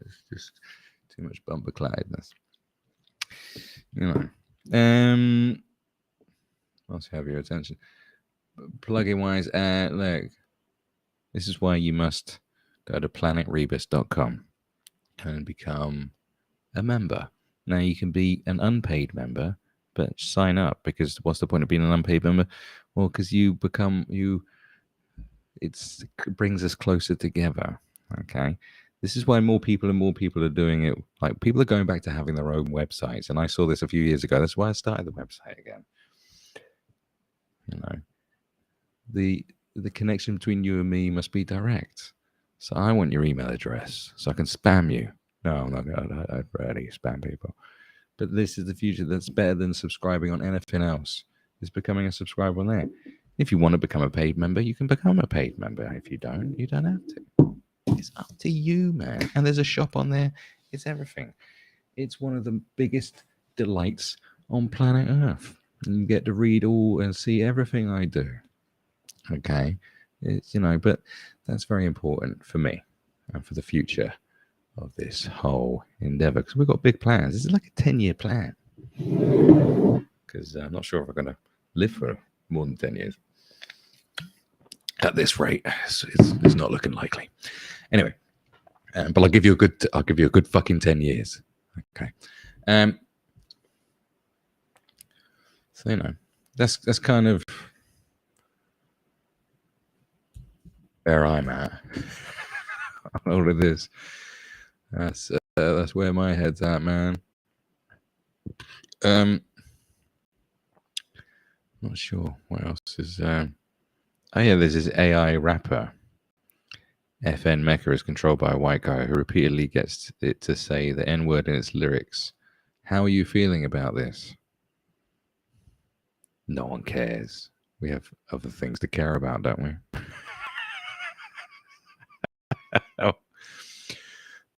It's just too much bumper cloudness. You know. Let's have your attention. Plugin wise, look, this is why you must go to planetrebus.com and become a member. Now you can be an unpaid member, but sign up, because what's the point of being an unpaid member? Well, because it brings us closer together. Okay. This is why more people are doing it. Like people are going back to having their own websites. And I saw this a few years ago. That's why I started the website again. You know, the connection between you and me must be direct. So I want your email address so I can spam you. No, I'm not going. I rarely spam people. But this is the future. That's better than subscribing on anything else. Is becoming a subscriber on there. If you want to become a paid member, you can become a paid member. If you don't have to. It's up to you, man. And there's a shop on there. It's everything. It's one of the biggest delights on planet Earth. You get to read all and see everything I do. Okay, it's, you know, but that's very important for me and for the future of this whole endeavor, because we've got big plans. This is like a 10-year plan, because I'm not sure if I'm going to live for more than 10 years at this rate. It's not looking likely. Anyway, but I'll give you a good fucking 10 years. Okay. So, you know, that's kind of where I'm at. All of this. That's where my head's at, man. Not sure what else is. Oh yeah, there's this AI rapper. FN Mecca is controlled by a white guy who repeatedly gets it to say the N-word in its lyrics. How are you feeling about this? No one cares. We have other things to care about, don't we?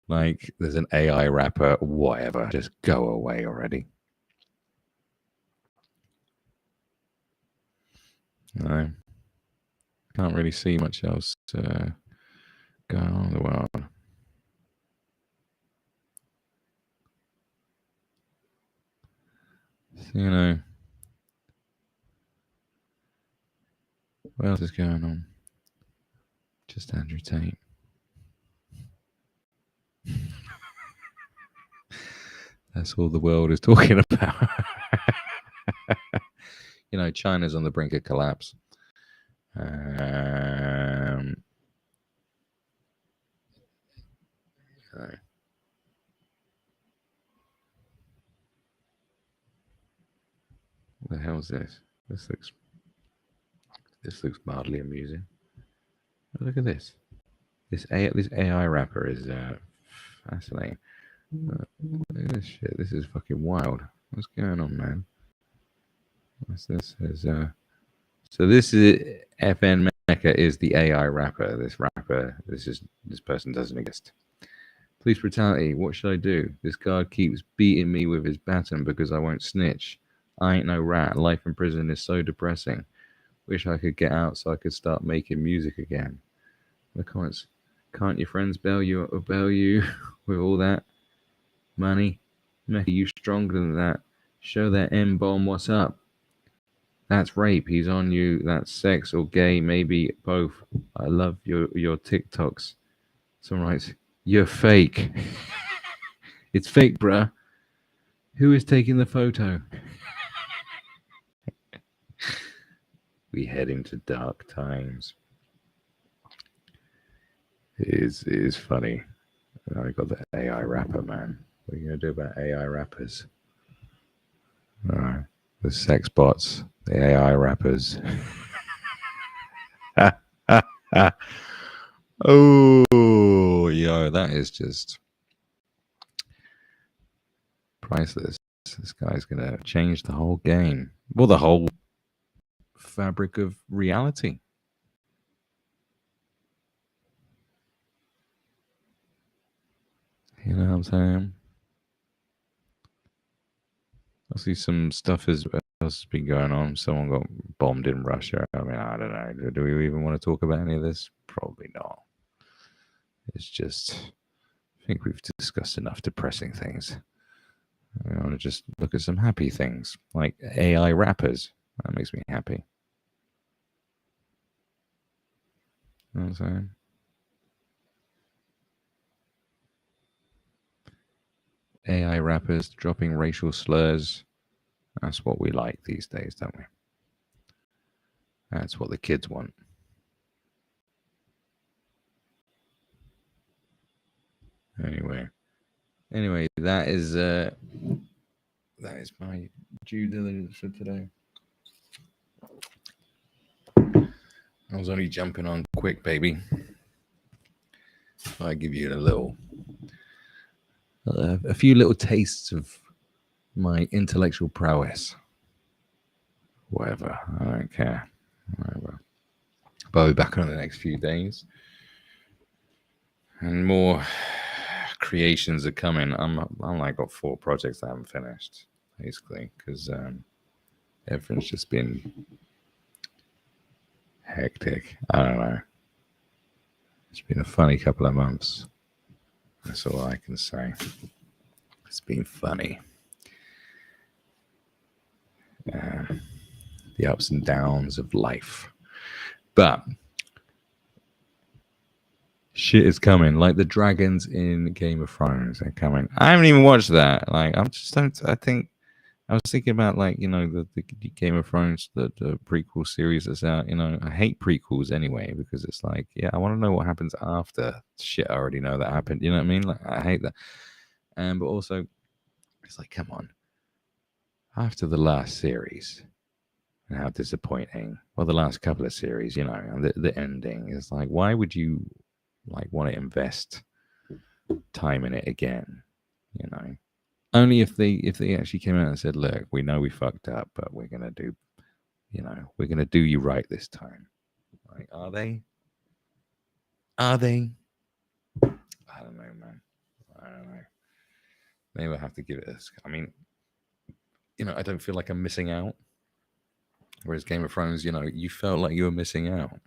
Like, there's an AI rapper, whatever. Just go away already. No. Can't really see much else going on in the world. So, what else is going on? Just Andrew Tate. That's all the world is talking about. China's on the brink of collapse. What the hell is this? This looks mildly amusing. Look at this. This AI rapper is fascinating. Look at this shit. This is fucking wild. What's going on, man? What's this? So this is FN Mecca is the AI rapper. This person doesn't exist. Police brutality. What should I do? This guard keeps beating me with his baton because I won't snitch. I ain't no rat. Life in prison is so depressing. Wish I could get out so I could start making music again. The comments. Can't your friends bail you with all that money? Mecca, you stronger than that. Show that M-bomb what's up. That's rape. He's on you. That's sex or gay. Maybe both. I love your TikToks. Someone writes, you're fake. It's fake, bruh. Who is taking the photo? We head into dark times. It is funny. I got the AI rapper, man. What are you going to do about AI rappers? All right. The sex bots, the AI rappers. Oh, yo, that is just priceless. This guy's going to change the whole game. Well, the whole fabric of reality. You know what I'm saying? I see some stuff else has been going on. Someone got bombed in Russia. I mean, I don't know. Do we even want to talk about any of this? Probably not. It's just, I think we've discussed enough depressing things. I want to just look at some happy things, like AI rappers. That makes me happy. You know what I'm saying? AI rappers dropping racial slurs. That's what we like these days, don't we? That's what the kids want. Anyway, that is my due diligence for today. I was only jumping on quick, baby. I give you a few little tastes of my intellectual prowess. Whatever, I don't care. Whatever. But I'll be back on the next few days, and more creations are coming. I'm like got 4 projects I haven't finished, basically, because everything's just been hectic. I don't know. It's been a funny couple of months. That's all I can say. It's been funny. The ups and downs of life. But shit is coming. Like the dragons in Game of Thrones are coming. I haven't even watched that. Like I was thinking about the Game of Thrones, the prequel series that's out. I hate prequels anyway because it's like, yeah, I want to know what happens after shit I already know that happened. You know what I mean? Like I hate that. But also, it's like, come on. After the last series, and how disappointing. Well, the last couple of series, and the ending is like, why would you want to invest time in it again? Only if they actually came out and said, look, we know we fucked up, but we're gonna do you right this time. Like, are they? don't know, man. I don't know. Maybe I have to give it a. I mean, I don't feel like I'm missing out. Whereas Game of Thrones, you felt like you were missing out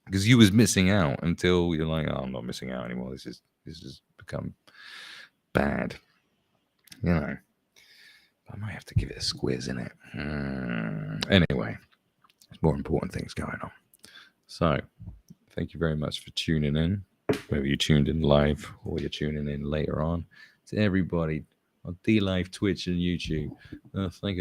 because you was missing out until you're like, oh, I'm not missing out anymore. This has become bad. I might have to give it a squiz in it. Anyway, there's more important things going on. So, thank you very much for tuning in, whether you tuned in live or you're tuning in later on. To everybody on D Live, Twitch, and YouTube, thank you